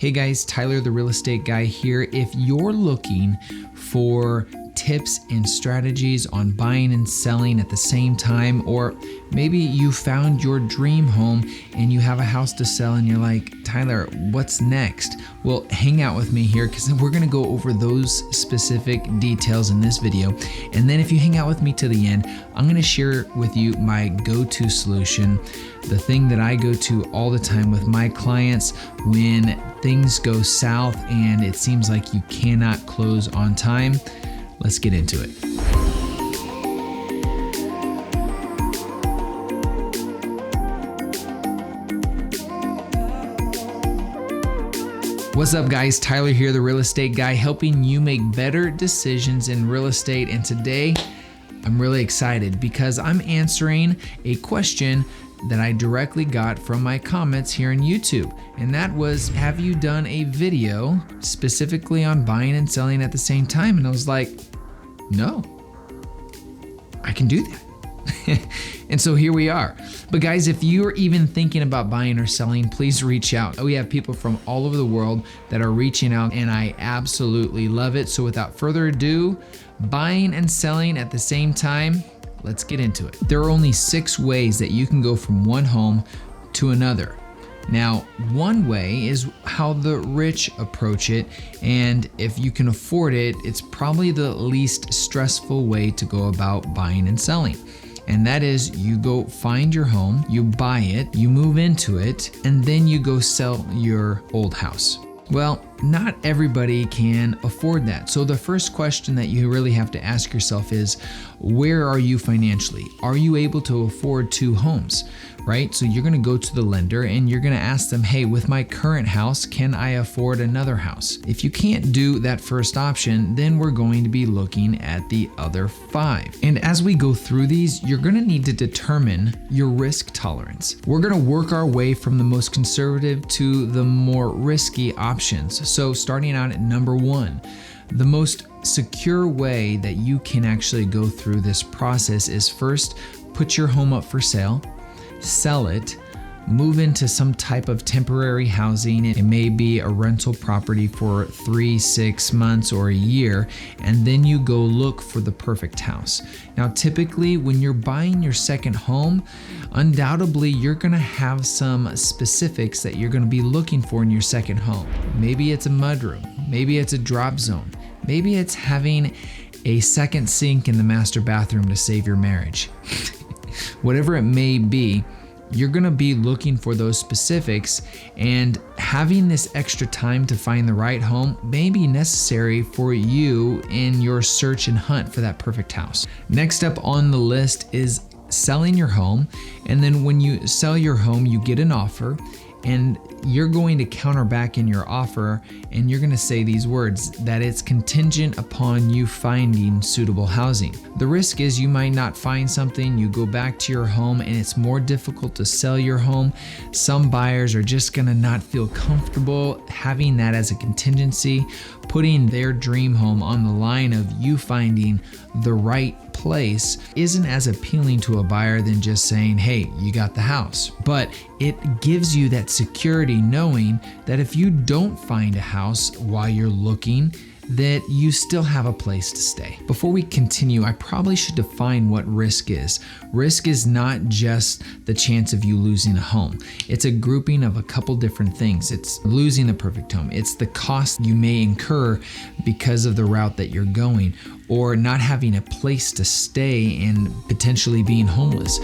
Hey guys, Tyler the Real Estate Guy here. If you're looking for tips and strategies on buying and selling at the same time, or maybe you found your dream home and you have a house to sell and you're like, Tyler, what's next? Well, hang out with me here because we're gonna go over those specific details in this video. And then if you hang out with me to the end, I'm gonna share with you my go-to solution, the thing that I go to all the time with my clients when things go south and it seems like you cannot close on time. Let's get into it. What's up guys, Tyler here, the Real Estate Guy, helping you make better decisions in real estate. And today I'm really excited because I'm answering a question that I directly got from my comments here on YouTube. And that was, have you done a video specifically on buying and selling at the same time? And I was like, no, I can do that. And so here we are. But guys, if you're even thinking about buying or selling, please reach out. We have people from all over the world that are reaching out and I absolutely love it. So without further ado, buying and selling at the same time, let's get into it. There are only 6 ways that you can go from one home to another. Now, one way is how the rich approach it, and if you can afford it, it's probably the least stressful way to go about buying and selling. And that is, you go find your home, you buy it, you move into it, and then you go sell your old house. Well, not everybody can afford that. So the first question that you really have to ask yourself is, where are you financially? Are you able to afford 2 homes, right? So you're gonna go to the lender and you're gonna ask them, hey, with my current house, can I afford another house? If you can't do that first option, then we're going to be looking at the other 5. And as we go through these, you're gonna need to determine your risk tolerance. We're gonna work our way from the most conservative to the more risky options. So starting out at number 1, the most secure way that you can actually go through this process is first put your home up for sale, sell it, move into some type of temporary housing. It may be a rental property for 3, 6 months or a year, and then you go look for the perfect house. Now, typically when you're buying your second home, undoubtedly you're gonna have some specifics that you're gonna be looking for in your second home. Maybe it's a mudroom, maybe it's a drop zone, maybe it's having a second sink in the master bathroom to save your marriage. Whatever it may be, you're gonna be looking for those specifics, and having this extra time to find the right home may be necessary for you in your search and hunt for that perfect house. Next up on the list is selling your home. And then when you sell your home, you get an offer and you're going to counter back in your offer and you're gonna say these words, that it's contingent upon you finding suitable housing. The risk is you might not find something, you go back to your home and it's more difficult to sell your home. Some buyers are just gonna not feel comfortable having that as a contingency, putting their dream home on the line of you finding the right place isn't as appealing to a buyer than just saying, hey, you got the house. But it gives you that security knowing that if you don't find a house while you're looking, that you still have a place to stay. Before we continue, I probably should define what risk is. Risk is not just the chance of you losing a home. It's a grouping of a couple different things. It's losing the perfect home. It's the cost you may incur because of the route that you're going, or not having a place to stay and potentially being homeless.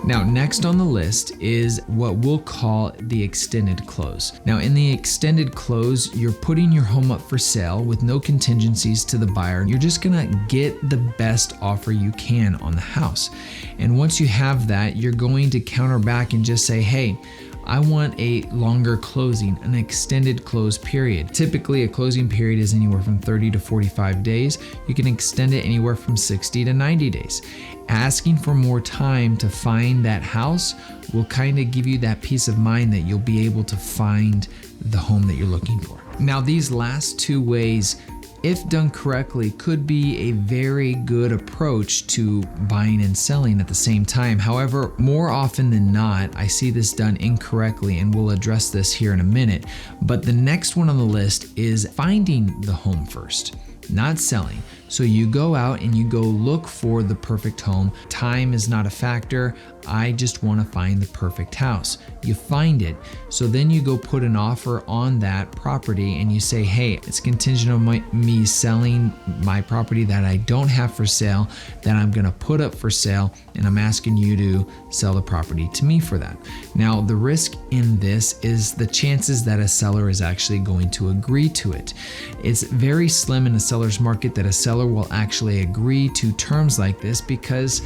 Now, next on the list is what we'll call the extended close. Now, in the extended close, you're putting your home up for sale with no contingencies to the buyer. You're just gonna get the best offer you can on the house. And once you have that, you're going to counter back and just say, hey, I want a longer closing, an extended close period. Typically, a closing period is anywhere from 30 to 45 days. You can extend it anywhere from 60 to 90 days. Asking for more time to find that house will kind of give you that peace of mind that you'll be able to find the home that you're looking for. Now, these last 2 ways if done correctly, could be a very good approach to buying and selling at the same time. However, more often than not, I see this done incorrectly, and we'll address this here in a minute. But the next one on the list is finding the home first, not selling. So you go out and you go look for the perfect home. Time is not a factor. I just want to find the perfect house. You find it. So then you go put an offer on that property and you say, hey, it's contingent on me selling my property that I don't have for sale, that I'm going to put up for sale, and I'm asking you to sell the property to me for that. Now, the risk in this is the chances that a seller is actually going to agree to it. It's very slim in a seller's market that a seller will actually agree to terms like this because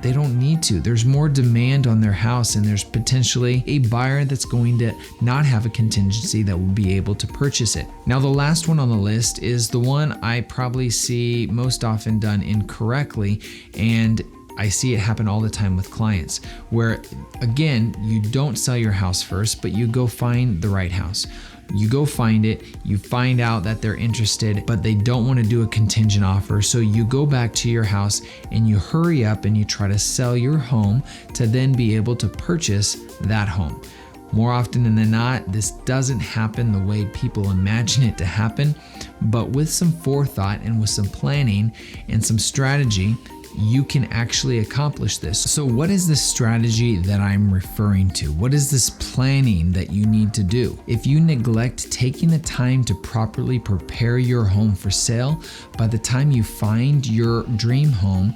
they don't need to. There's more demand on their house, and there's potentially a buyer that's going to not have a contingency that will be able to purchase it. Now, the last one on the list is the one I probably see most often done incorrectly, and I see it happen all the time with clients where, again, you don't sell your house first, but you go find the right house. You go find it, you find out that they're interested, but they don't want to do a contingent offer. So you go back to your house and you hurry up and you try to sell your home to then be able to purchase that home. More often than not, this doesn't happen the way people imagine it to happen, but with some forethought and with some planning and some strategy, you can actually accomplish this. So what is the strategy that I'm referring to? What is this planning that you need to do? If you neglect taking the time to properly prepare your home for sale, by the time you find your dream home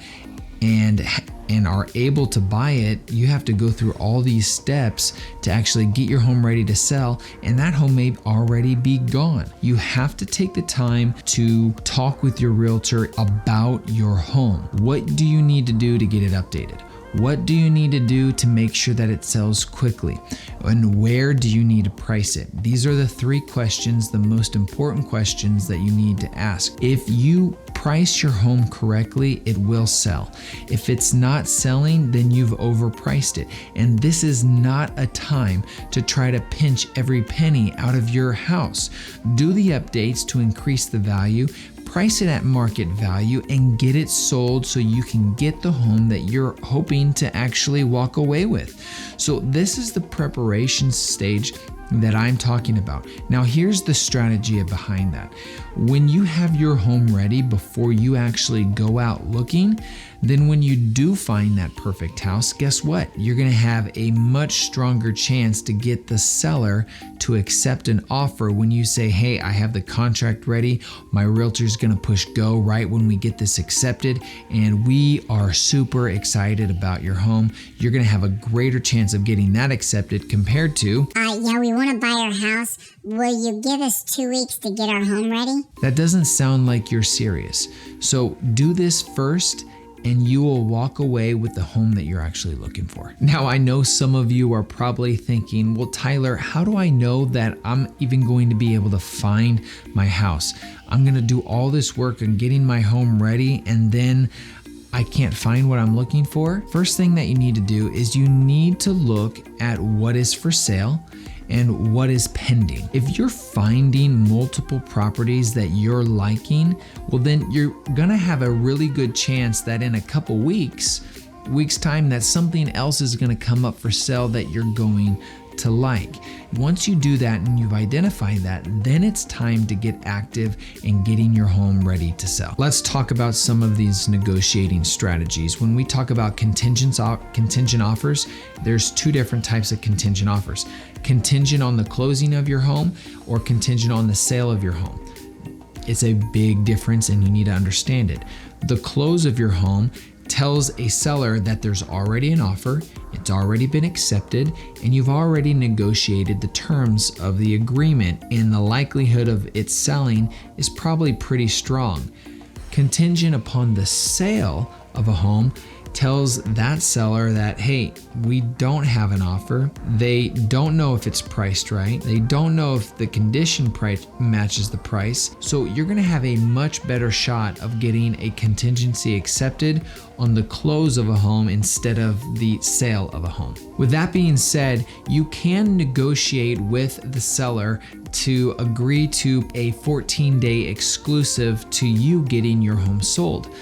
and are able to buy it, you have to go through all these steps to actually get your home ready to sell, and that home may already be gone. You have to take the time to talk with your realtor about your home. What do you need to do to get it updated? What do you need to do to make sure that it sells quickly? And where do you need to price it? These are the three questions, the most important questions that you need to ask. If you price your home correctly, it will sell. If it's not selling, then you've overpriced it. And this is not a time to try to pinch every penny out of your house. Do the updates to increase the value, price it at market value, and get it sold so you can get the home that you're hoping to actually walk away with. So this is the preparation stage that I'm talking about. Now, here's the strategy behind that. When you have your home ready before you actually go out looking, then when you do find that perfect house, guess what? You're going to have a much stronger chance to get the seller to accept an offer when you say, hey, I have the contract ready. My realtor's going to push go right when we get this accepted, and we are super excited about your home. You're going to have a greater chance of getting that accepted compared to, yeah, we want to buy our house. Will you give us 2 weeks to get our home ready? That doesn't sound like you're serious. So do this first, and you will walk away with the home that you're actually looking for. Now, I know some of you are probably thinking, well, Tyler, how do I know that I'm even going to be able to find my house? I'm going to do all this work on getting my home ready, and then I can't find what I'm looking for. First thing that you need to do is you need to look at what is for sale and what is pending. If you're finding multiple properties that you're liking, well, then you're gonna have a really good chance that in a couple weeks time, that something else is gonna come up for sale that you're going to like. Once you do that and you've identified that, then it's time to get active in getting your home ready to sell. Let's talk about some of these negotiating strategies. When we talk about contingent offers, there's two different types of contingent offers. Contingent on the closing of your home or contingent on the sale of your home. It's a big difference and you need to understand it. The close of your home tells a seller that there's already an offer, it's already been accepted, and you've already negotiated the terms of the agreement, and the likelihood of it selling is probably pretty strong. Contingent upon the sale of a home tells that seller that, hey, we don't have an offer. They don't know if it's priced right. They don't know if the condition price matches the price. So you're gonna have a much better shot of getting a contingency accepted on the close of a home instead of the sale of a home. With that being said, you can negotiate with the seller to agree to a 14-day exclusive to you getting your home sold.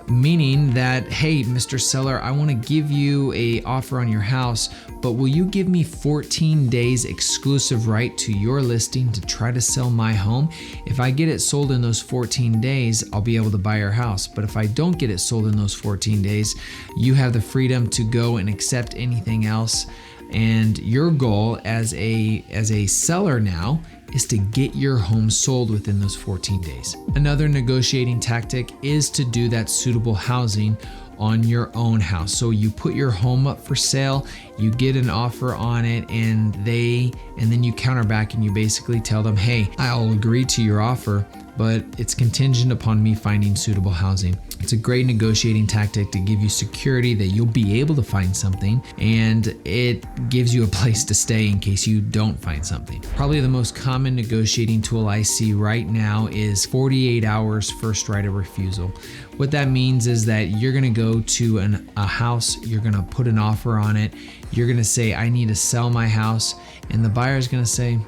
Meaning that, hey, Mr. Seller, I want to give you a offer on your house, but will you give me 14 days exclusive right to your listing to try to sell my home? If I get it sold in those 14 days, I'll be able to buy your house. But if I don't get it sold in those 14 days, you have the freedom to go and accept anything else. And your goal as a seller now is to get your home sold within those 14 days. Another negotiating tactic is to do that suitable housing on your own house. So you put your home up for sale, you get an offer on it, and then you counter back and you basically tell them, hey, I'll agree to your offer, but it's contingent upon me finding suitable housing. It's a great negotiating tactic to give you security that you'll be able to find something, and it gives you a place to stay in case you don't find something. Probably the most common negotiating tool I see right now is 48 hours first right of refusal. What that means is that you're gonna go to a house, you're gonna put an offer on it, you're gonna say, I need to sell my house, and the buyer's gonna say,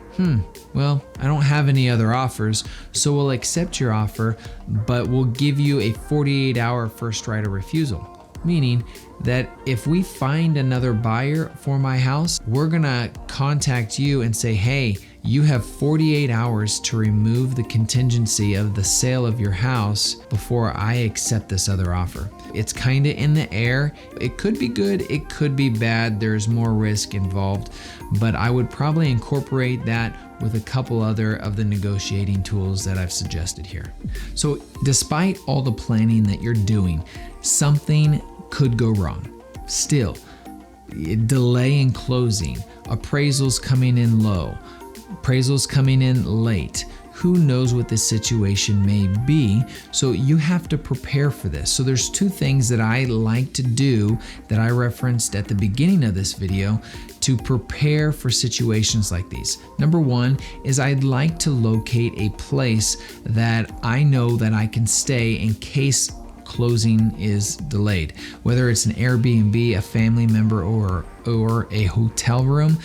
well, I don't have any other offers, so we'll accept your offer, but we'll give you a 48-hour first right of refusal. Meaning that if we find another buyer for my house, we're gonna contact you and say, hey, you have 48 hours to remove the contingency of the sale of your house before I accept this other offer. It's kind of in the air. It could be good, it could be bad. There's more risk involved, but I would probably incorporate that with a couple other of the negotiating tools that I've suggested here. So despite all the planning that you're doing, something could go wrong. Still, delay in closing, appraisals coming in low, appraisals coming in late. Who knows what this situation may be? So you have to prepare for this. So there's two things that I like to do that I referenced at the beginning of this video to prepare for situations like these. Number one is I'd like to locate a place that I know that I can stay in case closing is delayed. Whether it's an Airbnb, a family member, or a hotel room,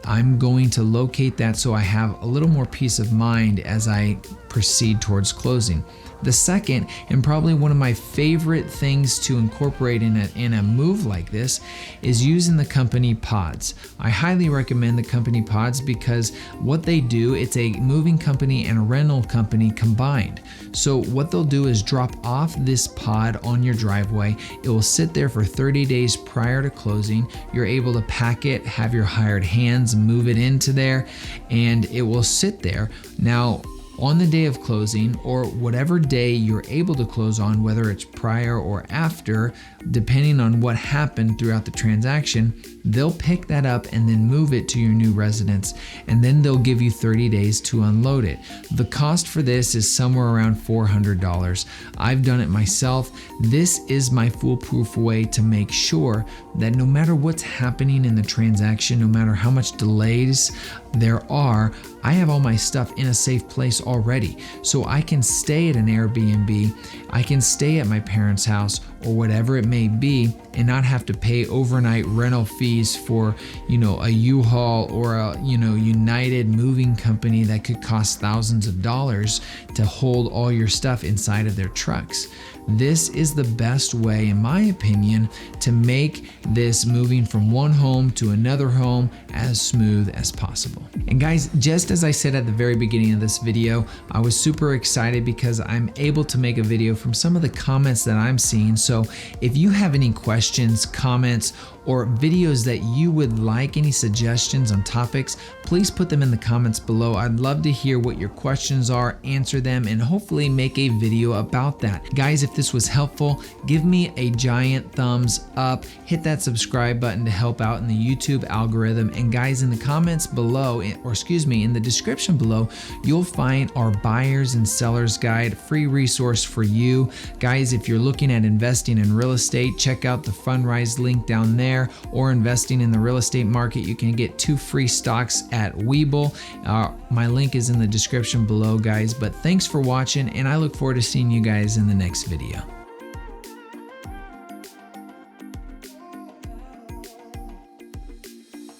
I'm going to locate that so I have a little more peace of mind as I proceed towards closing. The second, and probably one of my favorite things to incorporate in a move like this, is using the company pods. I highly recommend the company pods because what they do, it's a moving company and a rental company combined. So what they'll do is drop off this pod on your driveway. It will sit there for 30 days prior to closing. You're able to pack it, have your hired hands move it into there, and it will sit there. Now, on the day of closing, or whatever day you're able to close on, whether it's prior or after, depending on what happened throughout the transaction, they'll pick that up and then move it to your new residence, and then they'll give you 30 days to unload it. The cost for this is somewhere around $400. I've done it myself. This is my foolproof way to make sure that no matter what's happening in the transaction, no matter how much delays there are, I have all my stuff in a safe place already. So I can stay at an Airbnb, I can stay at my parents' house, or whatever it may be, and not have to pay overnight rental fees for, a U-Haul or a, United moving company that could cost thousands of dollars to hold all your stuff inside of their trucks. This is the best way, in my opinion, to make this moving from one home to another home as smooth as possible. And guys, just as I said at the very beginning of this video, I was super excited because I'm able to make a video from some of the comments that I'm seeing. So if you have any questions, comments, or videos that you would like, any suggestions on topics, please put them in the comments below. I'd love to hear what your questions are, answer them, and hopefully make a video about that. Guys, if this was helpful, give me a giant thumbs up, hit that subscribe button to help out in the YouTube algorithm. And guys, in the comments below, or excuse me, in the description below, you'll find our buyers and sellers guide, free resource for you. Guys, if you're looking at investing in real estate, check out the Fundrise link down there, or investing in the real estate market, you can get 2 free stocks at WeBull. My link is in the description below, guys. But thanks for watching, and I look forward to seeing you guys in the next video.